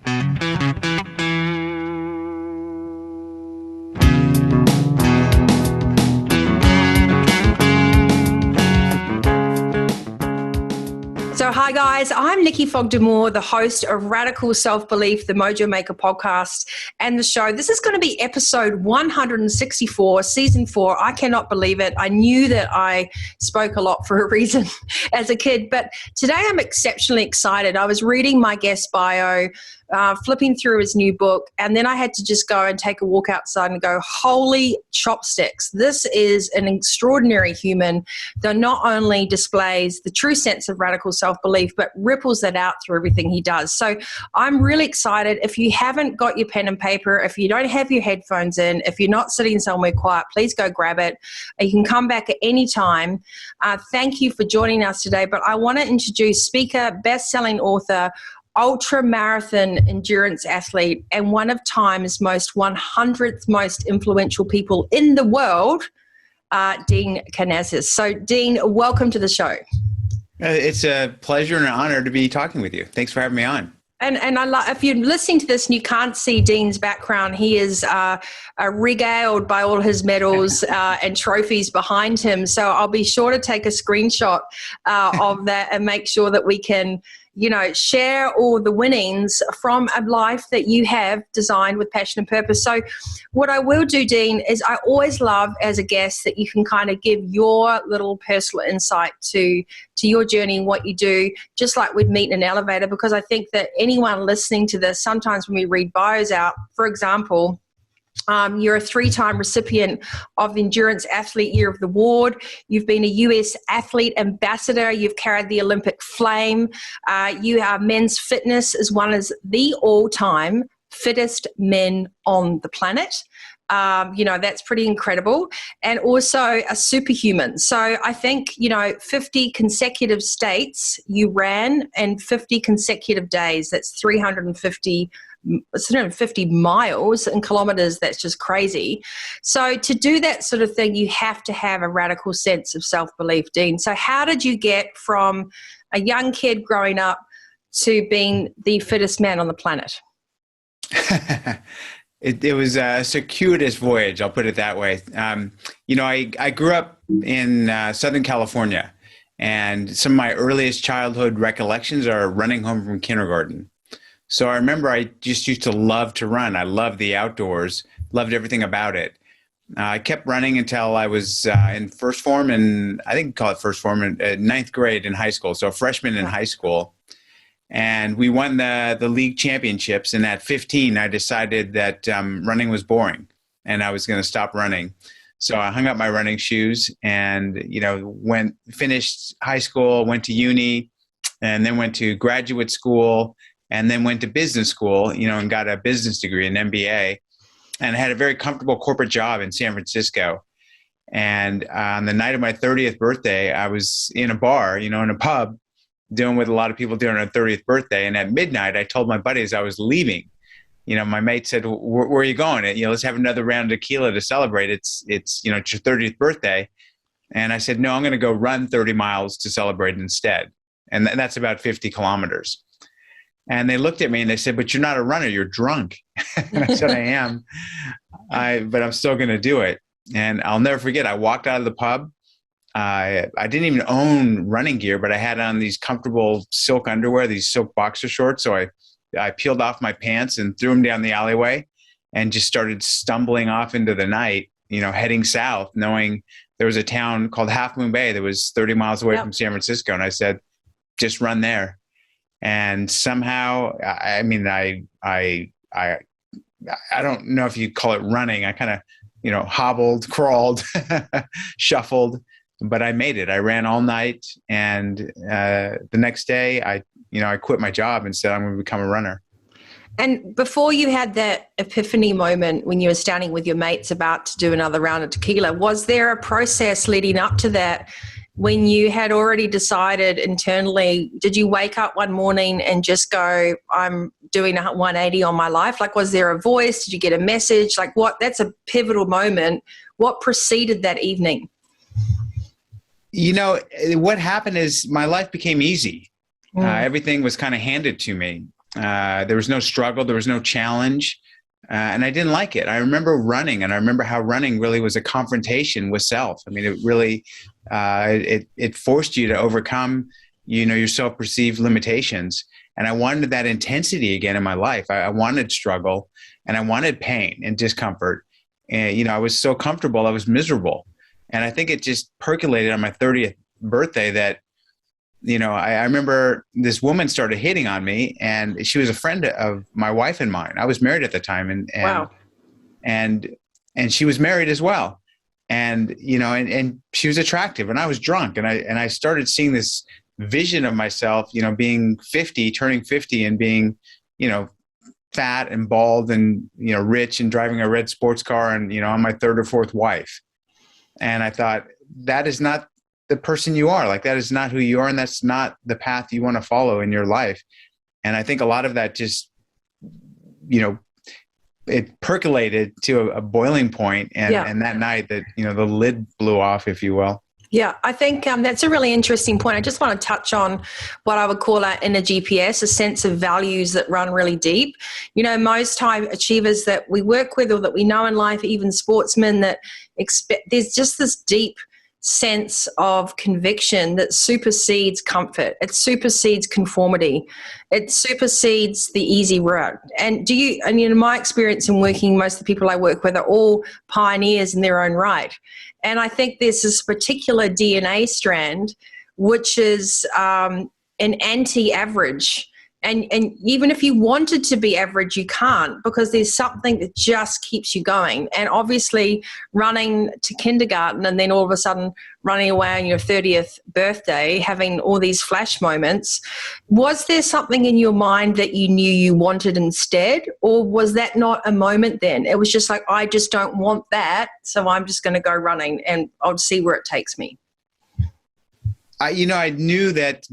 So hi guys, I'm Nikki Fogden-Moore, the host of Radical Self-Belief, the Mojo Maker podcast and the show. This is going to be episode 164, season 4. I cannot believe it. I knew that I spoke a lot for a reason as a kid, but today I'm exceptionally excited. I was reading my guest bio, flipping through his new book, and then I had to just go and take a walk outside and go, holy chopsticks, this is an extraordinary human that not only displays the true sense of radical self-belief, but ripples that out through everything he does. So I'm really excited. If you haven't got your pen and paper, if you don't have your headphones in, if you're not sitting somewhere quiet, please go grab it. You can come back at any time. Thank you for joining us today, but I want to introduce speaker, best-selling author, ultra-marathon endurance athlete, and one of Time's most 100th most influential people in the world, Dean Karnazes. So, Dean, welcome to the show. It's a pleasure and an honor to be talking with you. Thanks for having me on. And if you're listening to this and you can't see Dean's background, he is regaled by all his medals and trophies behind him. So I'll be sure to take a screenshot of that and make sure that we can, share all the winnings from a life that you have designed with passion and purpose. So what I will do, Dean, is I always love as a guest that you can kind of give your little personal insight to your journey and what you do, just like we'd meet in an elevator, because I think that anyone listening to this, sometimes when we read bios out, for example, you're a 3-time recipient of the Endurance Athlete Year of the Award. You've been a US Athlete Ambassador. You've carried the Olympic flame. You are men's fitness as one of the all-time fittest men on the planet. That's pretty incredible. And also a superhuman. So I think, 50 consecutive states you ran and 50 consecutive days. That's 350 miles and kilometers. That's just crazy. So to do that sort of thing, you have to have a radical sense of self-belief, Dean. So how did you get from a young kid growing up to being the fittest man on the planet? It was a circuitous voyage, I'll put it that way. I grew up in Southern California, and some of my earliest childhood recollections are running home from kindergarten. So I remember I just used to love to run. I loved the outdoors, loved everything about it. I kept running until I was in first form, and I think call it first form, in 9th grade in high school, so a freshman in high school. And we won the league championships, and at 15, I decided that running was boring, and I was going to stop running. So I hung up my running shoes and, finished high school, went to uni, and then went to graduate school, and then went to business school, and got a business degree, an MBA, and had a very comfortable corporate job in San Francisco. And on the night of my 30th birthday, I was in a bar, in a pub, doing what a lot of people do on their 30th birthday. And at midnight, I told my buddies I was leaving. My mate said, where are you going? Let's have another round of tequila to celebrate. It's your 30th birthday. And I said, no, I'm going to go run 30 miles to celebrate instead. And that's about 50 kilometers. And they looked at me and they said, but you're not a runner, you're drunk. And I said, I am, but I'm still going to do it. And I'll never forget, I walked out of the pub. I didn't even own running gear, but I had on these comfortable silk underwear, these silk boxer shorts. So I peeled off my pants and threw them down the alleyway and just started stumbling off into the night, heading south, knowing there was a town called Half Moon Bay that was 30 miles away from San Francisco. And I said, just run there. And somehow, I don't know if you'd call it running. I kind of, hobbled, crawled, shuffled, but I made it. I ran all night. And the next day I quit my job and said, I'm going to become a runner. And before you had that epiphany moment when you were standing with your mates about to do another round of tequila, was there a process leading up to that when you had already decided internally? Did you wake up one morning and just go, I'm doing a 180 on my life? Like, was there a voice? Did you get a message? Like, that's a pivotal moment. What preceded that evening? What happened is my life became easy. Everything was kind of handed to me. There was no struggle. There was no challenge. And I didn't like it. I remember running, and I remember how running really was a confrontation with self. I mean, it really, it forced you to overcome, your self-perceived limitations. And I wanted that intensity again in my life. I wanted struggle, and I wanted pain and discomfort. And, I was so comfortable, I was miserable. And I think it just percolated on my 30th birthday that, I remember this woman started hitting on me, and she was a friend of my wife and mine. I was married at the time, and Wow. and she was married as well. And, and she was attractive, and I was drunk, and I started seeing this vision of myself, being 50, turning 50, and being, fat and bald and, rich and driving a red sports car, and, I'm my third or fourth wife. And I thought, that is not the person you are. Like, that is not who you are. And that's not the path you want to follow in your life. And I think a lot of that just, it percolated to a boiling point. And that night that, the lid blew off, if you will. Yeah, I think that's a really interesting point. I just want to touch on what I would call our inner GPS, a sense of values that run really deep. Most high achievers that we work with or that we know in life, even sportsmen, that there's just this deep sense of conviction that supersedes comfort. It supersedes conformity. It supersedes the easy route. And in my experience in working, most of the people I work with are all pioneers in their own right. And I think there's this particular DNA strand, which is an anti-average. And even if you wanted to be average, you can't, because there's something that just keeps you going. And obviously running to kindergarten and then all of a sudden running away on your 30th birthday, having all these flash moments, was there something in your mind that you knew you wanted instead? Or was that not a moment then? It was just like, I just don't want that, so I'm just going to go running and I'll see where it takes me. I knew that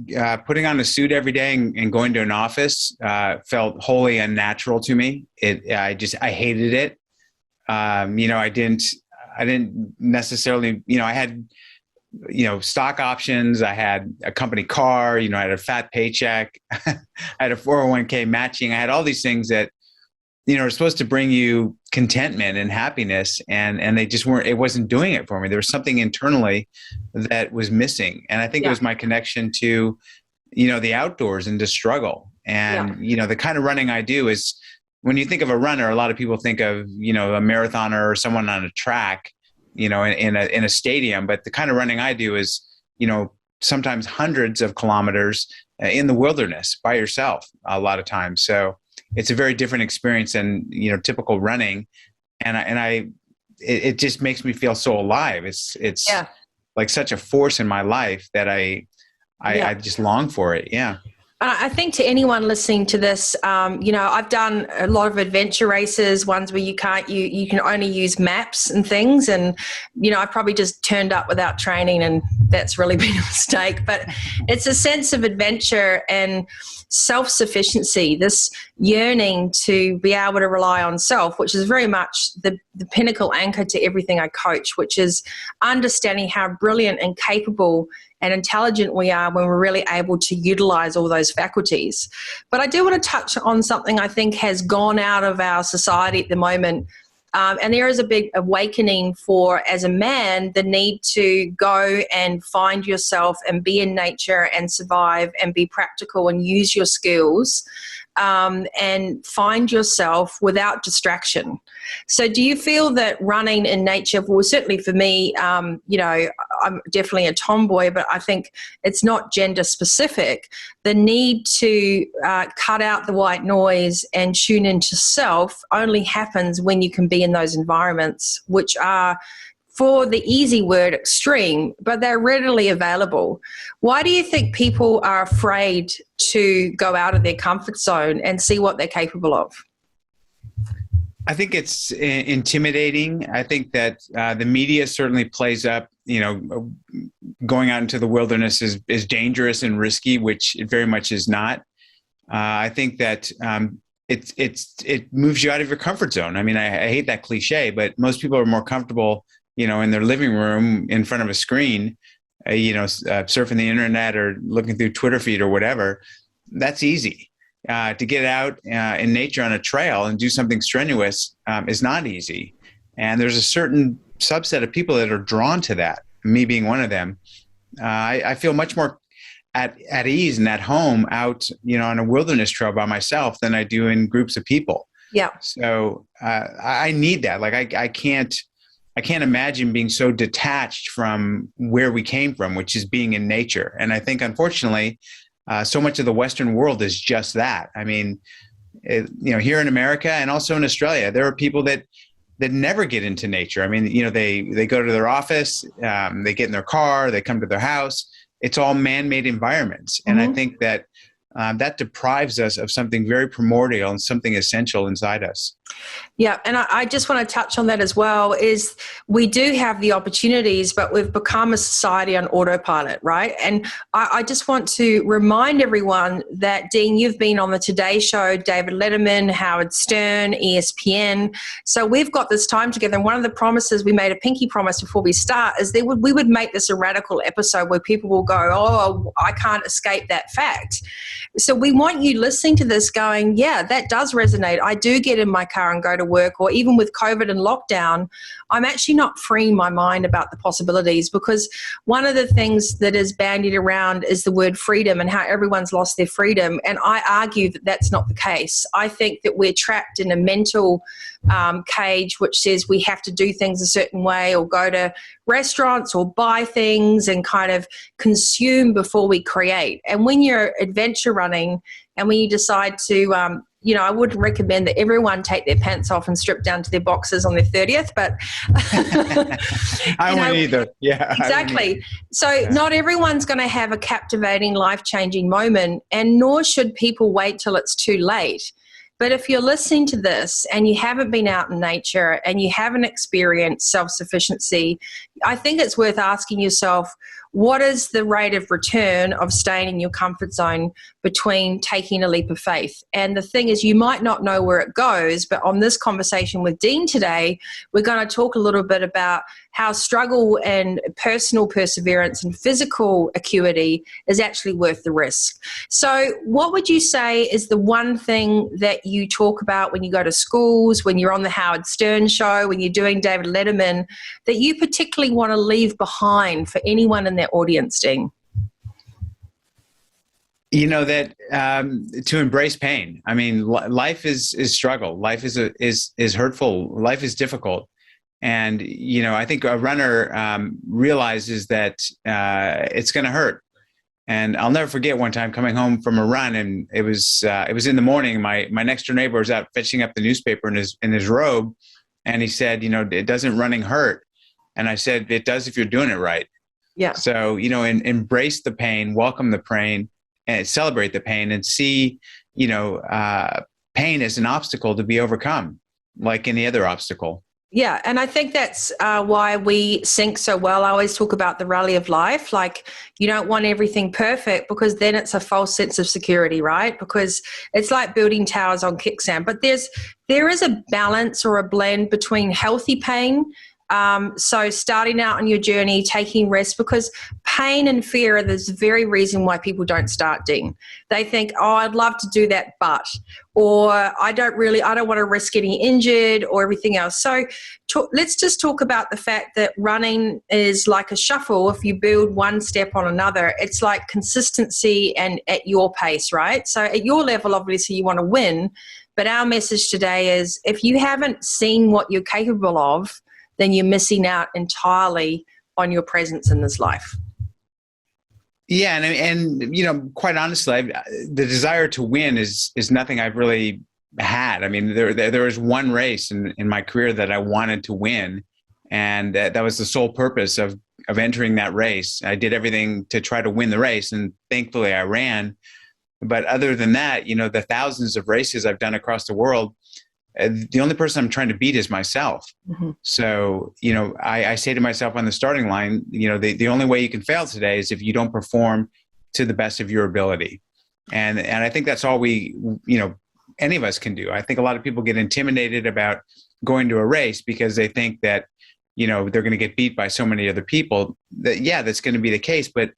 putting on a suit every day and going to an office felt wholly unnatural to me. I hated it. I didn't necessarily, I had, stock options. I had a company car, I had a fat paycheck. I had a 401k matching. I had all these things that, are supposed to bring you contentment and happiness. And they just weren't, it wasn't doing it for me. There was something internally that was missing. And I think it was my connection to, the outdoors and to struggle. And, the kind of running I do is, when you think of a runner, a lot of people think of, a marathoner or someone on a track, in a stadium. But the kind of running I do is, sometimes hundreds of kilometers in the wilderness by yourself a lot of times. So it's a very different experience than, typical running. And it just makes me feel so alive. It's like such a force in my life that I just long for it. Yeah. I think to anyone listening to this, I've done a lot of adventure races, ones where you can only use maps and things. And, I've probably just turned up without training, and that's really been a mistake. But it's a sense of adventure and self-sufficiency, this yearning to be able to rely on self, which is very much the pinnacle anchor to everything I coach, which is understanding how brilliant and capable and intelligent we are when we're really able to utilize all those faculties. But I do want to touch on something I think has gone out of our society at the moment. And there is a big awakening for, as a man, the need to go and find yourself and be in nature and survive and be practical and use your skills and find yourself without distraction. So do you feel that running in nature, well, certainly for me, I'm definitely a tomboy, but I think it's not gender specific. The need to cut out the white noise and tune into self only happens when you can be in those environments, which are, for the easy word, extreme, but they're readily available. Why do you think people are afraid to go out of their comfort zone and see what they're capable of? I think it's intimidating. I think that the media certainly plays up, going out into the wilderness is dangerous and risky, which it very much is not. I think that it moves you out of your comfort zone. I mean, I hate that cliche, but most people are more comfortable, in their living room in front of a screen, surfing the internet or looking through Twitter feed or whatever. That's easy. to get out in nature on a trail and do something strenuous is not easy. And there's a certain subset of people that are drawn to that, me being one of them. I feel much more at ease and at home out, on a wilderness trail by myself than I do in groups of people. Yeah. So I need that. Like I can't imagine being so detached from where we came from, which is being in nature. And I think, unfortunately, so much of the Western world is just that. I mean, here in America and also in Australia, there are people that never get into nature. I mean, they go to their office, they get in their car, they come to their house. It's all man-made environments. And I think that that deprives us of something very primordial and something essential inside us. Yeah, and I just want to touch on that as well, is we do have the opportunities, but we've become a society on autopilot, right? And I just want to remind everyone that, Dean, you've been on the Today Show, David Letterman, Howard Stern, ESPN. So we've got this time together, and one of the promises, we made a pinky promise before we start, is we would make this a radical episode where people will go, oh, I can't escape that fact. So we want you listening to this going, yeah, that does resonate. I do get in my car and go to work, or even with COVID and lockdown, I'm actually not freeing my mind about the possibilities, because one of the things that is bandied around is the word freedom and how everyone's lost their freedom. And I argue that that's not the case. I think that we're trapped in a mental cage which says we have to do things a certain way, or go to restaurants or buy things and kind of consume before we create. And when you're adventure running and when you decide to I wouldn't recommend that everyone take their pants off and strip down to their boxers on their 30th, but I won't either. Yeah, exactly. So not everyone's going to have a captivating, life-changing moment, and nor should people wait till it's too late. But if you're listening to this and you haven't been out in nature and you haven't experienced self-sufficiency, I think it's worth asking yourself, what is the rate of return of staying in your comfort zone between taking a leap of faith? And the thing is, you might not know where it goes, but on this conversation with Dean today, we're going to talk a little bit about how struggle and personal perseverance and physical acuity is actually worth the risk. So what would you say is the one thing that you talk about when you go to schools, when you're on the Howard Stern show, when you're doing David Letterman, that you particularly want to leave behind for anyone in their audience, Dean? That to embrace pain. I mean, life is struggle. Life is hurtful. Life is difficult. And, I think a runner realizes that it's going to hurt. And I'll never forget one time coming home from a run, and it was in the morning. My next door neighbor was out fetching up the newspaper in his robe, and he said, it doesn't running hurt. And I said, it does if you're doing it right. Yeah. So, embrace the pain, welcome the pain, and celebrate the pain, and see, pain as an obstacle to be overcome, like any other obstacle. Yeah, and I think that's why we sync so well. I always talk about the rally of life. Like, you don't want everything perfect, because then it's a false sense of security, right? Because it's like building towers on kicksand. But there is a balance or a blend between healthy pain. So starting out on your journey, taking rest, because pain and fear are the very reason why people don't start, Dean. They think, oh, I'd love to do that, or I don't want to risk getting injured or everything else. So let's just talk about the fact that running is like a shuffle. If you build one step on another, it's like consistency and at your pace, right? So at your level, obviously you want to win, but our message today is, if you haven't seen what you're capable of, then you're missing out entirely on your presence in this life. Yeah, and quite honestly, the desire to win is nothing I've really had. I mean, there was one race in my career that I wanted to win, and that was the sole purpose of entering that race. I did everything to try to win the race, and thankfully I ran. But other than that, the thousands of races I've done across the world, the only person I'm trying to beat is myself. Mm-hmm. So, I say to myself on the starting line, the only way you can fail today is if you don't perform to the best of your ability. And I think that's all any of us can do. I think a lot of people get intimidated about going to a race because they think that, they're going to get beat by so many other people. That's going to be the case. But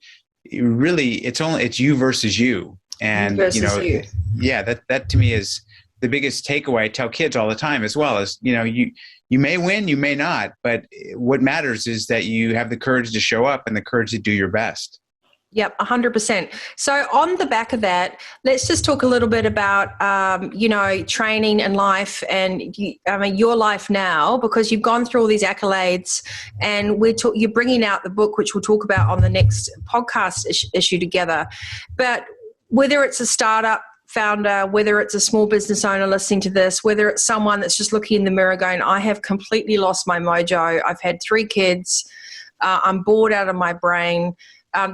really, it's you versus you. And, versus you. yeah, that to me is the biggest takeaway. I tell kids all the time as well is, you may win, you may not, but what matters is that you have the courage to show up and the courage to do your best. Yep, 100%. So on the back of that, let's just talk a little bit about, training and life and, your life now, because you've gone through all these accolades and you're bringing out the book, which we'll talk about on the next podcast issue together. But whether it's a startup founder, whether it's a small business owner listening to this, whether it's someone that's just looking in the mirror going, I have completely lost my mojo. I've had 3 kids. I'm bored out of my brain.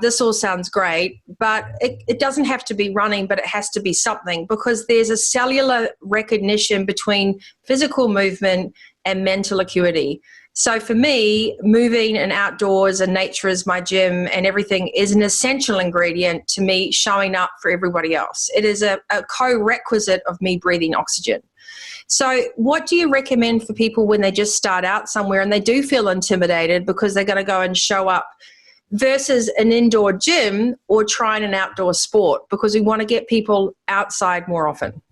This all sounds great, but it doesn't have to be running, but it has to be something, because there's a cellular recognition between physical movement and mental acuity. So for me, moving and outdoors and nature is my gym and everything is an essential ingredient to me showing up for everybody else. It is a co-requisite of me breathing oxygen. So what do you recommend for people when they just start out somewhere and they do feel intimidated because they're going to go and show up, versus an indoor gym or trying an outdoor sport, because we want to get people outside more often?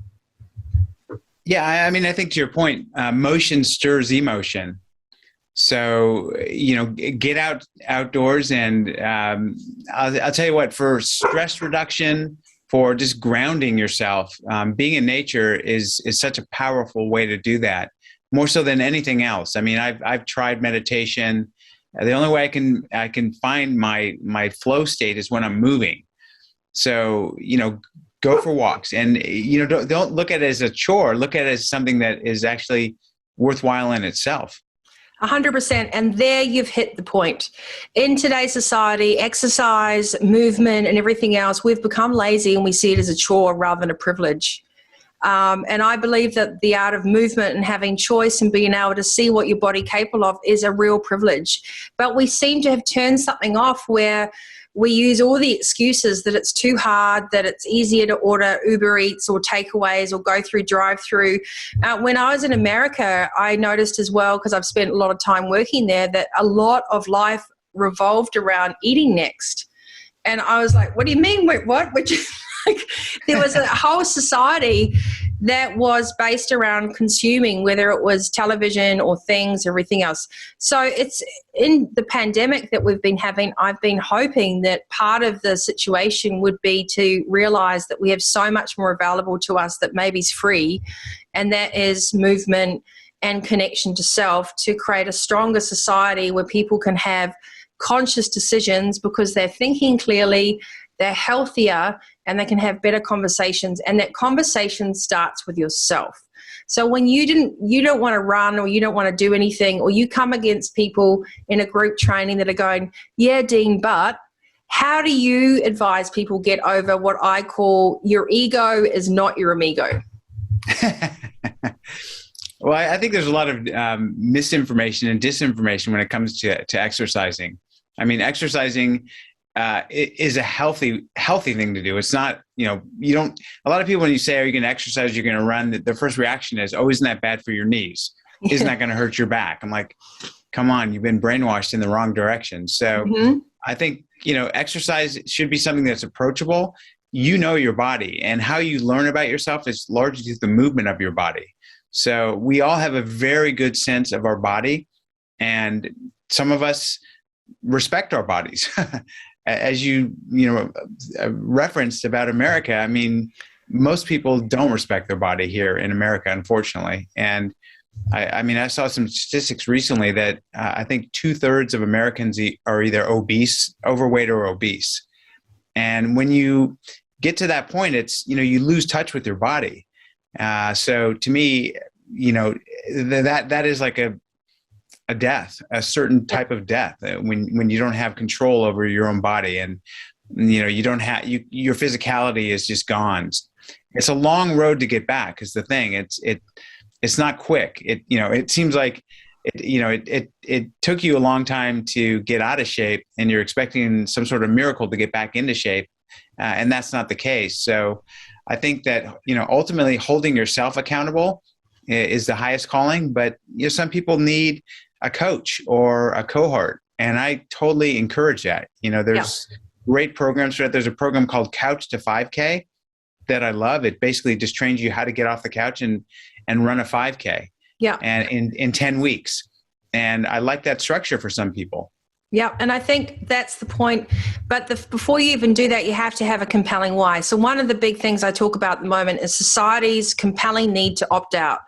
Yeah, I think to your point, motion stirs emotion. So, get outdoors and I'll tell you what, for stress reduction, for just grounding yourself, being in nature is such a powerful way to do that, more so than anything else. I've tried meditation. The only way I can find my flow state is when I'm moving. So, go for walks and, don't look at it as a chore. Look at it as something that is actually worthwhile in itself. 100%. And there you've hit the point. In today's society, exercise, movement, and everything else, we've become lazy and we see it as a chore rather than a privilege. And I believe that the art of movement and having choice and being able to see what your body capable of is a real privilege. But we seem to have turned something off where we use all the excuses that it's too hard, that it's easier to order Uber Eats or takeaways or go through drive-through. When I was in America, I noticed as well, because I've spent a lot of time working there, that a lot of life revolved around eating next. And I was like, what do you mean? Wait, what? Which is like, there was a whole society that was based around consuming, whether it was television or things, everything else. So it's in the pandemic that we've been having, I've been hoping that part of the situation would be to realize that we have so much more available to us that maybe is free, and that is movement and connection to self, to create a stronger society where people can have conscious decisions because they're thinking clearly, they're healthier, and they can have better conversations. And that conversation starts with yourself. So when you don't want to run or you don't want to do anything, or you come against people in a group training that are going, yeah, Dean, but how do you advise people get over what I call your ego is not your amigo? Well, I think there's a lot of misinformation and disinformation when it comes to exercising. Exercising is a healthy thing to do. It's not, you don't, a lot of people, when you say, are you going to exercise, you're going to run, the first reaction is, oh, isn't that bad for your knees? Isn't that going to hurt your back? I'm like, come on, you've been brainwashed in the wrong direction. So I think, exercise should be something that's approachable. Your body, and how you learn about yourself is largely through the movement of your body. So we all have a very good sense of our body, and some of us respect our bodies. As you referenced about America, most people don't respect their body here in America, unfortunately. And I saw some statistics recently that I think 2/3 of Americans are either overweight or obese. And when you get to that point, it's, you lose touch with your body. So to me, that is like a death, a certain type of death, when you don't have control over your own body, and you don't have your physicality is just gone. It's a long road to get back is the thing. It's not quick. It seems like it took you a long time to get out of shape, and you're expecting some sort of miracle to get back into shape, and that's not the case. So I think that ultimately holding yourself accountable is the highest calling, but some people need a coach or a cohort, and I totally encourage that. There's great programs for it. There's a program called Couch to 5K, that I love. It basically just trains you how to get off the couch and run a 5K. Yeah. And in 10 weeks. And I like that structure for some people. Yeah, and I think that's the point. But before you even do that, you have to have a compelling why. So one of the big things I talk about at the moment is society's compelling need to opt out.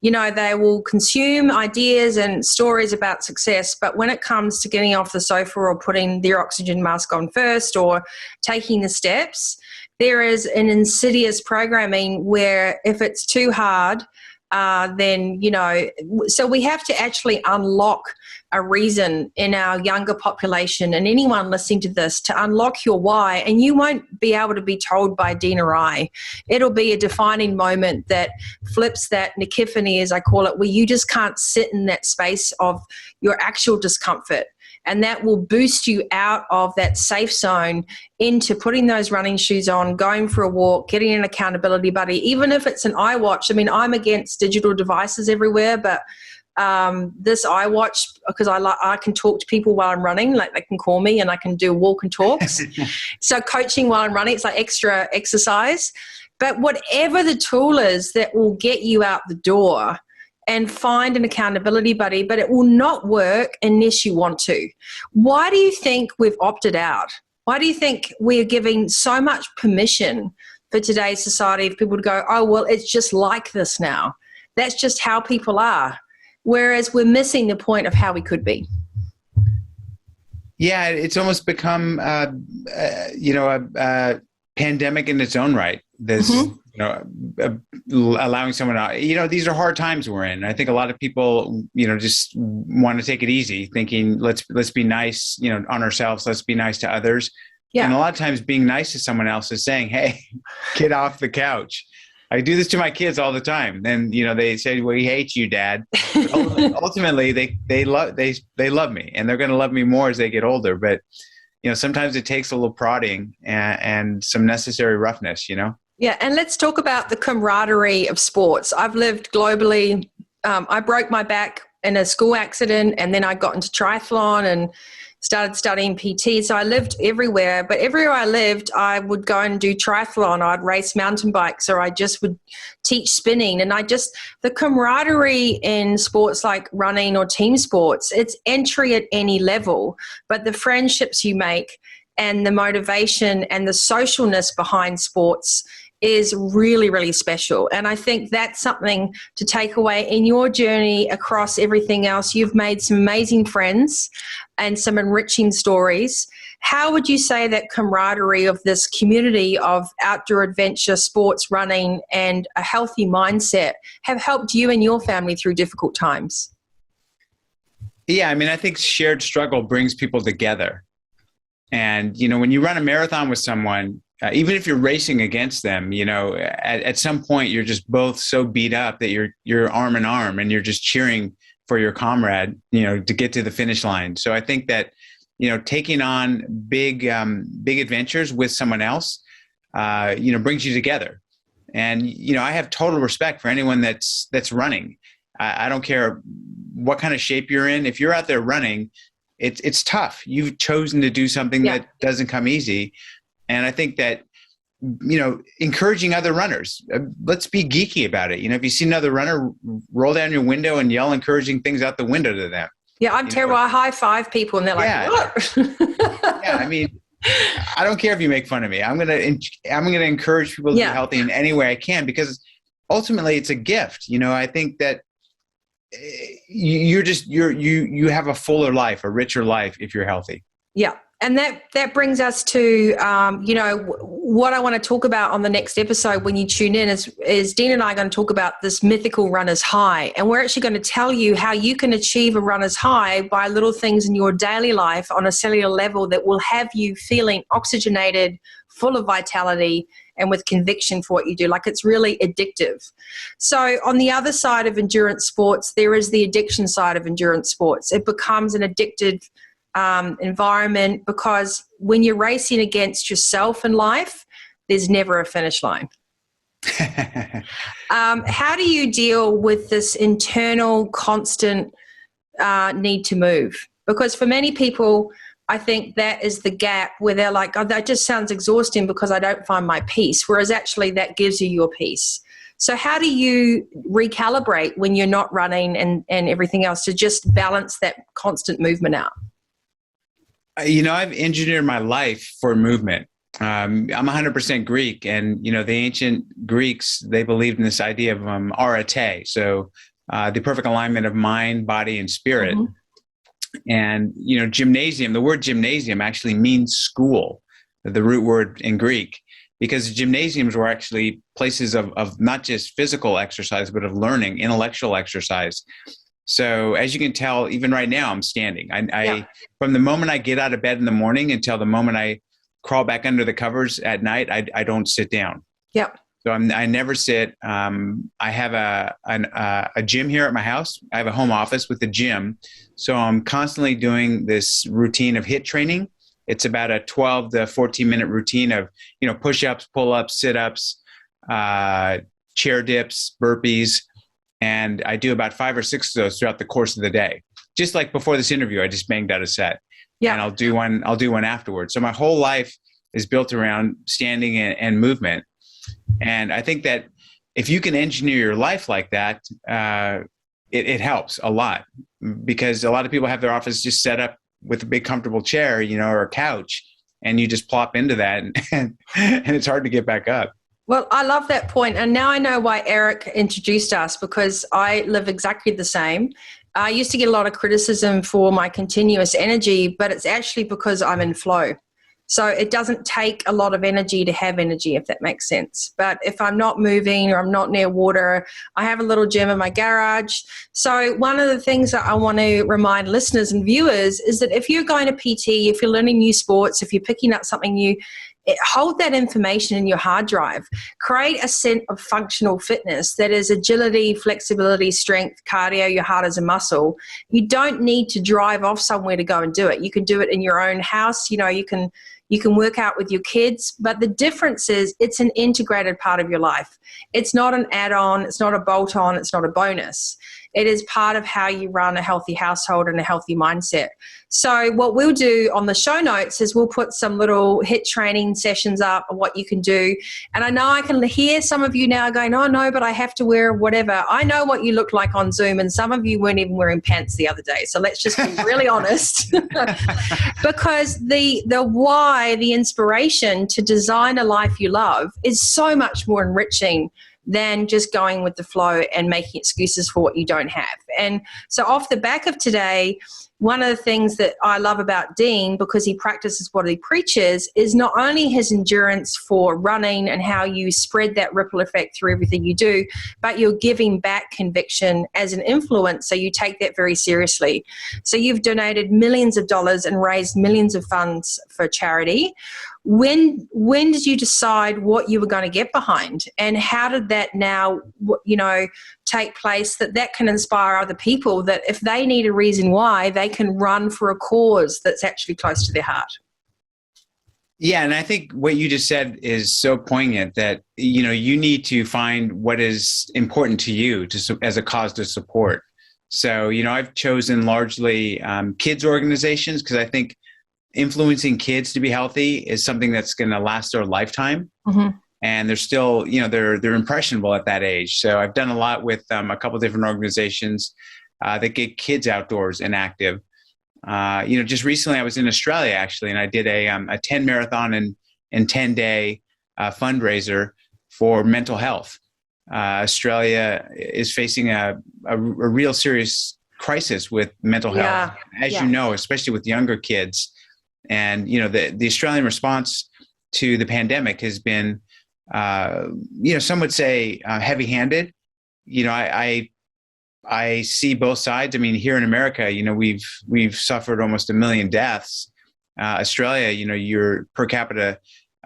You know, they will consume ideas and stories about success, but when it comes to getting off the sofa or putting their oxygen mask on first or taking the steps, there is an insidious programming where if it's too hard, then, you know, so we have to actually unlock a reason in our younger population and anyone listening to this to unlock your why. And you won't be able to be told by Dean or I. It'll be a defining moment that flips that Nikiphany, as I call it, where you just can't sit in that space of your actual discomfort. And that will boost you out of that safe zone into putting those running shoes on, going for a walk, getting an accountability buddy, even if it's an iWatch. I mean, I'm against digital devices everywhere, but this iWatch, because I can talk to people while I'm running, like they can call me and I can do walk and talks. So coaching while I'm running, it's like extra exercise. But whatever the tool is that will get you out the door, and find an accountability buddy, but it will not work unless you want to. Why do you think we've opted out? Why do you think we're giving so much permission for today's society of people to go, oh, well, it's just like this now. That's just how people are. Whereas we're missing the point of how we could be. Yeah, it's almost become, a pandemic in its own right. This, allowing someone out. These are hard times we're in. I think a lot of people, just want to take it easy, thinking let's be nice, on ourselves. Let's be nice to others. Yeah. And a lot of times, being nice to someone else is saying, "Hey, get off the couch." I do this to my kids all the time. And they say, "We hate you, Dad." Ultimately, they love me, and they're going to love me more as they get older. But sometimes it takes a little prodding and some necessary roughness. Yeah, and let's talk about the camaraderie of sports. I've lived globally. I broke my back in a school accident, and then I got into triathlon and started studying PT. So I lived everywhere, but everywhere I lived, I would go and do triathlon. I'd race mountain bikes, or I just would teach spinning. And the camaraderie in sports like running or team sports, it's entry at any level, but the friendships you make and the motivation and the socialness behind sports is really, really special. And I think that's something to take away in your journey across everything else. You've made some amazing friends and some enriching stories. How would you say that camaraderie of this community of outdoor adventure, sports, running, and a healthy mindset have helped you and your family through difficult times? Yeah, I think shared struggle brings people together. And, when you run a marathon with someone, even if you're racing against them, at some point you're just both so beat up that you're arm in arm and you're just cheering for your comrade, to get to the finish line. So I think that, taking on big adventures with someone else, brings you together. And, I have total respect for anyone that's running. I don't care what kind of shape you're in. If you're out there running, it's tough. You've chosen to do something that doesn't come easy. And I think that, encouraging other runners, let's be geeky about it. If you see another runner, roll down your window and yell encouraging things out the window to them. Yeah, I'm terrible. I high five people and they're like, what? Yeah, I don't care if you make fun of me. I'm gonna encourage people to be healthy in any way I can, because ultimately it's a gift. I think that you have a fuller life, a richer life if you're healthy. Yeah. And that brings us to, what I want to talk about on the next episode when you tune in is Dean and I are going to talk about this mythical runner's high. And we're actually going to tell you how you can achieve a runner's high by little things in your daily life on a cellular level that will have you feeling oxygenated, full of vitality, and with conviction for what you do. Like, it's really addictive. So on the other side of endurance sports, there is the addiction side of endurance sports. It becomes an addicted environment, because when you're racing against yourself in life, there's never a finish line. How do you deal with this internal constant need to move? Because for many people, I think that is the gap where they're like, oh, that just sounds exhausting because I don't find my peace, whereas actually that gives you your peace. So how do you recalibrate when you're not running and everything else to just balance that constant movement out? I've engineered my life for movement. I'm 100% Greek, and the ancient Greeks, they believed in this idea of arete, so the perfect alignment of mind, body, and spirit. Mm-hmm. And gymnasium. The word gymnasium actually means school, the root word in Greek, because gymnasiums were actually places of not just physical exercise, but of learning, intellectual exercise. So as you can tell, even right now, I'm standing. I from the moment I get out of bed in the morning until the moment I crawl back under the covers at night, I don't sit down. Yep. So I never sit. I have a gym here at my house. I have a home office with a gym. So I'm constantly doing this routine of HIIT training. It's about a 12 to 14-minute routine of, push-ups, pull-ups, sit-ups, chair dips, burpees. And I do about 5 or 6 of those throughout the course of the day. Just like before this interview, I just banged out a set. Yeah. And I'll do one afterwards. So my whole life is built around standing and movement. And I think that if you can engineer your life like that, it helps a lot, because a lot of people have their office just set up with a big comfortable chair, or a couch, and you just plop into that and it's hard to get back up. Well, I love that point. And now I know why Eric introduced us, because I live exactly the same. I used to get a lot of criticism for my continuous energy, but it's actually because I'm in flow. So it doesn't take a lot of energy to have energy, if that makes sense. But if I'm not moving or I'm not near water, I have a little gym in my garage. So one of the things that I want to remind listeners and viewers is that if you're going to PT, if you're learning new sports, if you're picking up something new, hold that information in your hard drive. Create a set of functional fitness that is agility, flexibility, strength, cardio. Your heart is a muscle. You don't need to drive off somewhere to go and do it. You can do it in your own house. You can work out with your kids, but the difference is it's an integrated part of your life. It's not an add-on. It's not a bolt-on. It's not a bonus. It is part of how you run a healthy household and a healthy mindset. So what we'll do on the show notes is we'll put some little HIIT training sessions up of what you can do. And I know I can hear some of you now going, oh no, but I have to wear whatever. I know what you look like on Zoom, and some of you weren't even wearing pants the other day. So let's just be really honest. Because the why, the inspiration to design a life you love is so much more enriching than just going with the flow and making excuses for what you don't have. And so off the back of today, one of the things that I love about Dean, because he practices what he preaches, is not only his endurance for running and how you spread that ripple effect through everything you do, but you're giving back conviction as an influence, so you take that very seriously. So you've donated millions of dollars and raised millions of funds for charity. When did you decide what you were going to get behind, and how did that now, take place that can inspire other people, that if they need a reason why, they can run for a cause that's actually close to their heart? Yeah, and I think what you just said is so poignant, that you need to find what is important to you as a cause to support. So I've chosen largely kids organizations, because I think influencing kids to be healthy is something that's going to last their lifetime. Mm-hmm. And they're still, they're impressionable at that age. So I've done a lot with a couple of different organizations that get kids outdoors and active. Just recently I was in Australia, actually, and I did a 10 marathon and 10-day fundraiser for mental health. Australia is facing a real serious crisis with mental health, as you know, especially with younger kids. And, the Australian response to the pandemic has been, some would say heavy-handed. I see both sides. I mean, here in America, we've suffered almost 1 million deaths. Australia, your per capita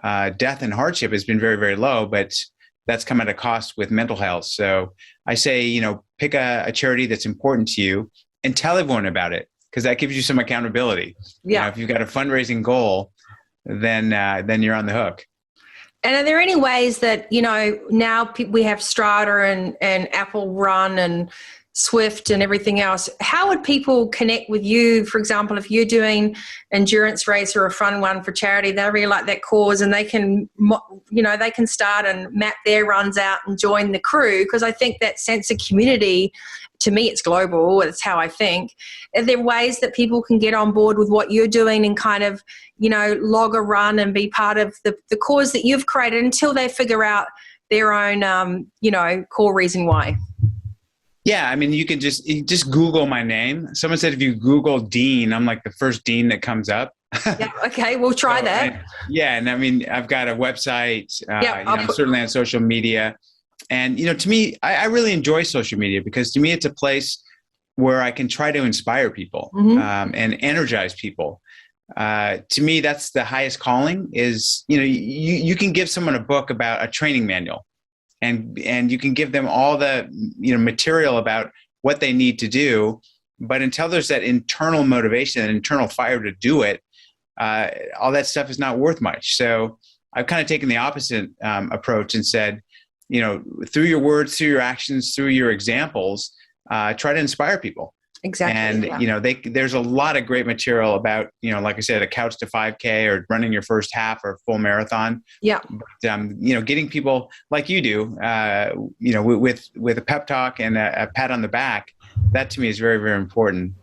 death and hardship has been very, very low, but that's come at a cost with mental health. So I say, pick a charity that's important to you and tell everyone about it, because that gives you some accountability. Yeah. If you've got a fundraising goal, then you're on the hook. And are there any ways that, now we have Strata and Apple Run and Swift and everything else. How would people connect with you? For example, if you're doing endurance race or a fun one for charity, they really like that cause, and they can, they can start and map their runs out and join the crew, because I think that sense of community, to me, it's global. It's how I think. Are there ways that people can get on board with what you're doing and kind of, log a run and be part of the cause that you've created until they figure out their own, core reason why? Yeah, I mean, you just Google my name. Someone said if you Google Dean, I'm like the first Dean that comes up. Yeah, okay, we'll try that. And I mean, I've got a website. I'm certainly on social media. And, to me, I really enjoy social media, because to me, it's a place where I can try to inspire people and energize people. To me, that's the highest calling is, you can give someone a book about a training manual. And you can give them all the material about what they need to do, but until there's that internal motivation and internal fire to do it, all that stuff is not worth much. So I've kind of taken the opposite approach and said, through your words, through your actions, through your examples, try to inspire people. Exactly. And, there's a lot of great material about, like I said, a couch to 5K or running your first half or full marathon. Yeah. But, getting people like you do, with a pep talk and a pat on the back, that to me is very, very important.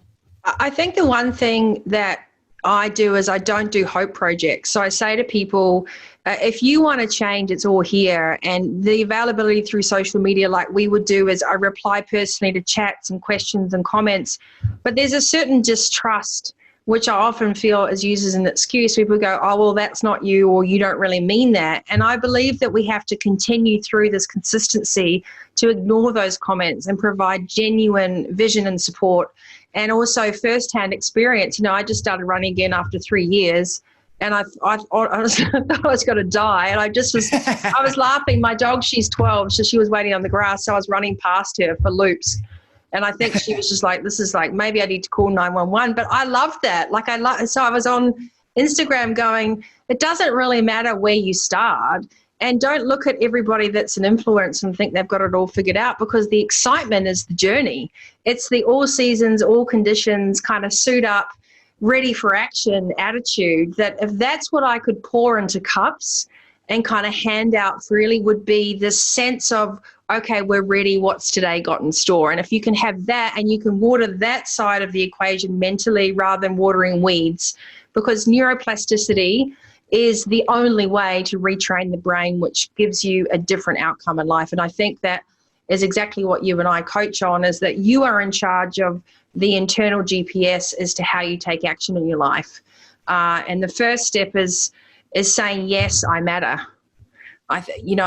I think the one thing that I do is I don't do hope projects. So I say to people, if you want to change, it's all here. And the availability through social media, like we would do, is I reply personally to chats and questions and comments. But there's a certain distrust, which I often feel is used as an excuse. People go, oh, well, that's not you, or you don't really mean that. And I believe that we have to continue through this consistency to ignore those comments and provide genuine vision and support. And also firsthand experience. I just started running again after 3 years, and I was going to die. And I was laughing. My dog, she's 12, so she was waiting on the grass. So I was running past her for loops. And I think she was just like, this is like, maybe I need to call 911. But I loved that. So I was on Instagram going, it doesn't really matter where you start. And don't look at everybody that's an influence and think they've got it all figured out, because the excitement is the journey. It's the all seasons, all conditions, kind of suit up, ready for action attitude, that if that's what I could pour into cups and kind of hand out freely, would be this sense of, okay, we're ready. What's today got in store? And if you can have that and you can water that side of the equation mentally rather than watering weeds, because neuroplasticity is the only way to retrain the brain, which gives you a different outcome in life. And I think that is exactly what you and I coach on, is that you are in charge of the internal GPS as to how you take action in your life. And the first step is saying, yes, I matter. I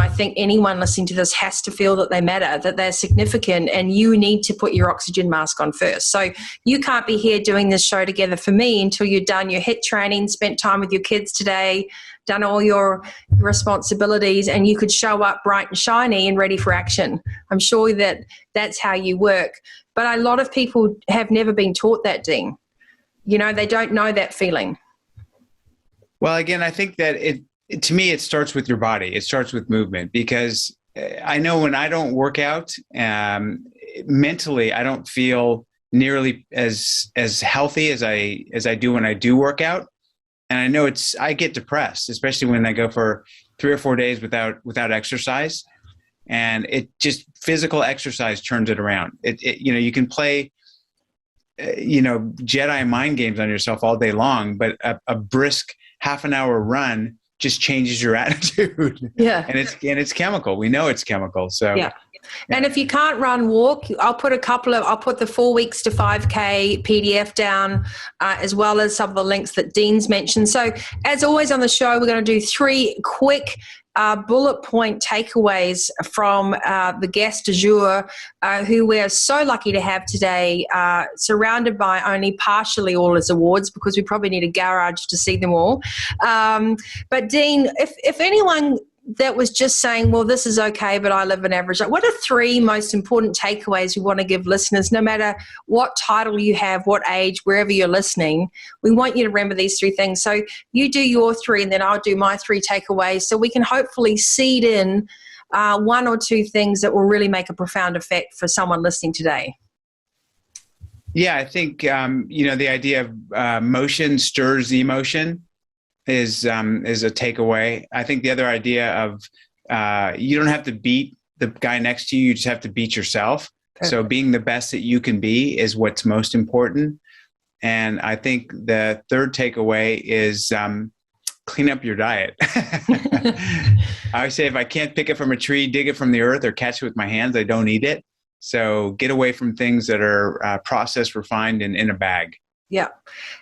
think anyone listening to this has to feel that they matter, that they're significant, and you need to put your oxygen mask on first. So you can't be here doing this show together for me until you've done your HIIT training, spent time with your kids today, done all your responsibilities, and you could show up bright and shiny and ready for action. I'm sure that that's how you work. But a lot of people have never been taught that, Dean. They don't know that feeling. Well, again, I think that to me, it starts with your body. It starts with movement, because I know when I don't work out, mentally, I don't feel nearly as healthy as I do when I do work out. And I know I get depressed, especially when I go for 3 or 4 days without exercise. And it just, physical exercise turns it around. You can play, Jedi mind games on yourself all day long, but a brisk half an hour run just changes your attitude. Yeah. And it's chemical. We know it's chemical. So yeah. And if you can't run, walk, I'll put the 4 weeks to 5K PDF down, as well as some of the links that Dean's mentioned. So as always on the show, we're going to do 3 quick bullet point takeaways from the guest du jour, who we're so lucky to have today, surrounded by only partially all his awards, because we probably need a garage to see them all. But Dean, if anyone that was just saying, well, this is okay, but I live an average life, what are 3 most important takeaways you want to give listeners, no matter what title you have, what age, wherever you're listening? We want you to remember these 3 things. So you do your 3 and then I'll do my 3 takeaways, so we can hopefully seed in 1 or 2 things that will really make a profound effect for someone listening today. Yeah, I think, the idea of motion stirs the emotion is a takeaway. I think the other idea of you don't have to beat the guy next to you, you just have to beat yourself. Perfect. So being the best that you can be is what's most important. And I think the third takeaway is clean up your diet. I always say if I can't pick it from a tree, dig it from the earth, or catch it with my hands, I don't eat it. So get away from things that are processed, refined, and in a bag. Yeah,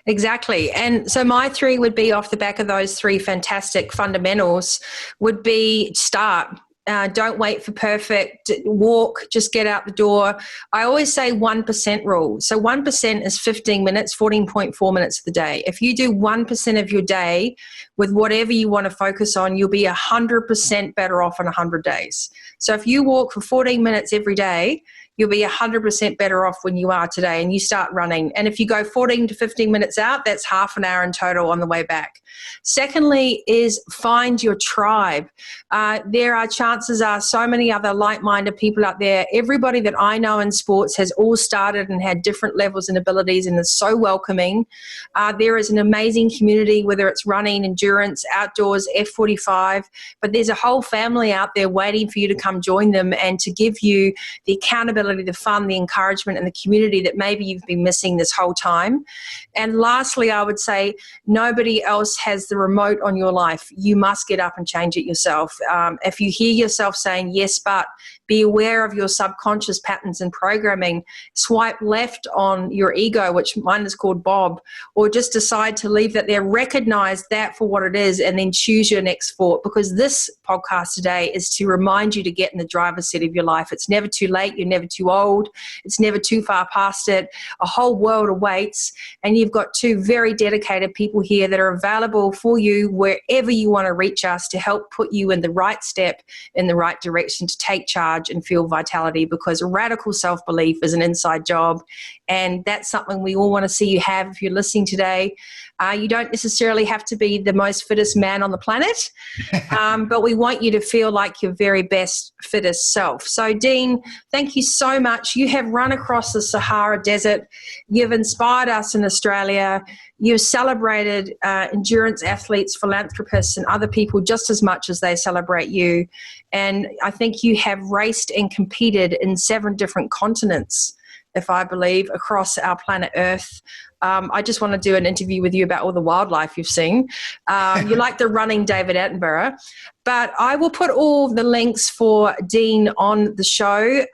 exactly. And so my 3 would be off the back of those 3 fantastic fundamentals would be start. Don't wait for perfect. Walk, just get out the door. I always say 1% rule. So 1% is 15 minutes, 14.4 minutes of the day. If you do 1% of your day with whatever you want to focus on, you'll be 100% better off in 100 days. So if you walk for 14 minutes every day, you'll be 100% better off when you are today, and you start running. And if you go 14 to 15 minutes out, that's half an hour in total on the way back. Secondly is find your tribe. There are chances are so many other like-minded people out there. Everybody that I know in sports has all started and had different levels and abilities and is so welcoming. There is an amazing community, whether it's running, endurance, outdoors, F45, but there's a whole family out there waiting for you to come join them and to give you the accountability, the fun, the encouragement, and the community that maybe you've been missing this whole time. And lastly, I would say nobody else has the remote on your life. You must get up and change it yourself. If you hear yourself saying yes, but, be aware of your subconscious patterns and programming. Swipe left on your ego, which mine is called Bob, or just decide to leave that there. Recognize that for what it is and then choose your next thought, because this podcast today is to remind you to get in the driver's seat of your life. It's never too late. You're never too old. It's never too far past it. A whole world awaits, and you've got 2 very dedicated people here that are available for you wherever you want to reach us to help put you in the right step, in the right direction to take charge and feel vitality, because radical self-belief is an inside job, and that's something we all want to see you have if you're listening today. You don't necessarily have to be the most fittest man on the planet, but we want you to feel like your very best, fittest self. So, Dean, thank you so much. You have run across the Sahara Desert. You've inspired us in Australia. You've celebrated endurance athletes, philanthropists, and other people just as much as they celebrate you. And I think you have raced and competed in 7 different continents, if I believe, across our planet Earth. I just want to do an interview with you about all the wildlife you've seen. You're like the running David Attenborough. But I will put all the links for Dean on the show.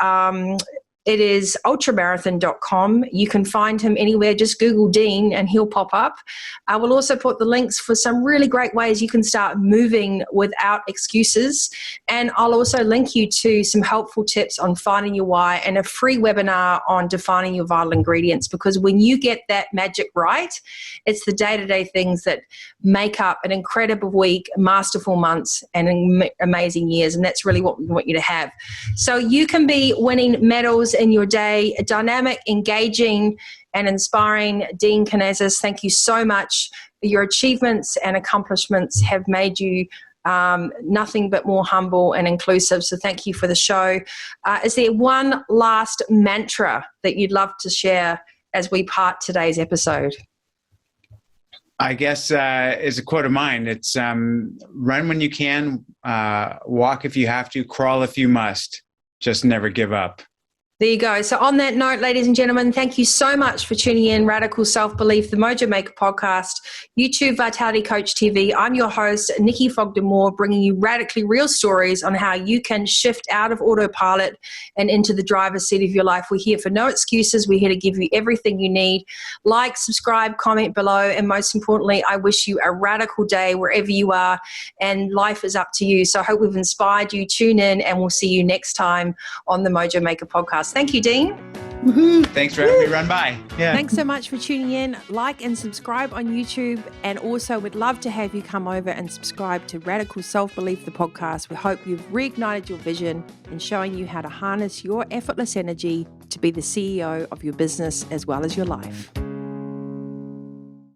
It is ultramarathon.com. You can find him anywhere. Just Google Dean and he'll pop up. I will also put the links for some really great ways you can start moving without excuses. And I'll also link you to some helpful tips on finding your why and a free webinar on defining your vital ingredients, because when you get that magic right, it's the day-to-day things that make up an incredible week, masterful months, and amazing years. And that's really what we want you to have. So you can be winning medals in your day. A dynamic, engaging, and inspiring Dean Karnazes, thank you so much. Your achievements and accomplishments have made you nothing but more humble and inclusive. So thank you for the show. Is there one last mantra that you'd love to share as we part today's episode? I guess is a quote of mine. It's run when you can, walk if you have to, crawl if you must. Just never give up. There you go. So on that note, ladies and gentlemen, thank you so much for tuning in. Radical Self-Belief, the Mojo Maker podcast, YouTube Vitality Coach TV. I'm your host, Nikki Fogden-Moore, bringing you radically real stories on how you can shift out of autopilot and into the driver's seat of your life. We're here for no excuses. We're here to give you everything you need. Like, subscribe, comment below, and most importantly, I wish you a radical day wherever you are, and life is up to you. So I hope we've inspired you. Tune in, and we'll see you next time on the Mojo Maker podcast. Thank you, Dean. Woohoo. Thanks for having me run by. Yeah. Thanks so much for tuning in. Like and subscribe on YouTube. And also, we'd love to have you come over and subscribe to Radical Self-Belief, the podcast. We hope you've reignited your vision and showing you how to harness your effortless energy to be the CEO of your business as well as your life.